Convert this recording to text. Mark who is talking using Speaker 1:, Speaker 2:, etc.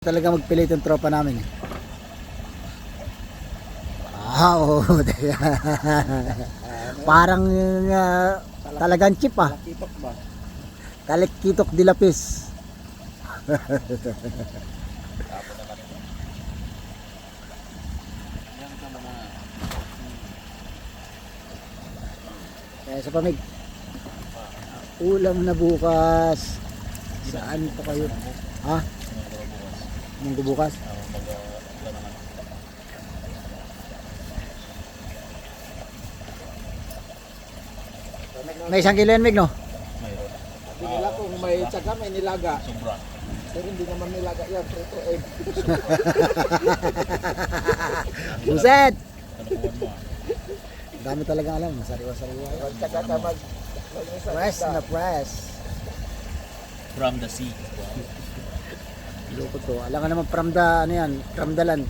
Speaker 1: Talaga magpilit yung tropa namin eh. Oo. Parang talagang chip ah.
Speaker 2: Kitok ba?
Speaker 1: Talikitok dilapis. Kaya sa pamig. Ulam na bukas. Saan pa kayo? Ha? Munggo bukas? May 1 kilo yan, Mig, no?
Speaker 2: Sabi nila kung may tsaga, may nilaga. Sobra. Pero hindi naman nilaga yan. Prito egg.
Speaker 1: Buset! Dami talagang alam. Sariwa-sariwa.
Speaker 2: May tsaga ka mag...
Speaker 1: Press na press.
Speaker 3: From the sea.
Speaker 1: Lukot to. Alam ka naman from the, ano yan, from the land.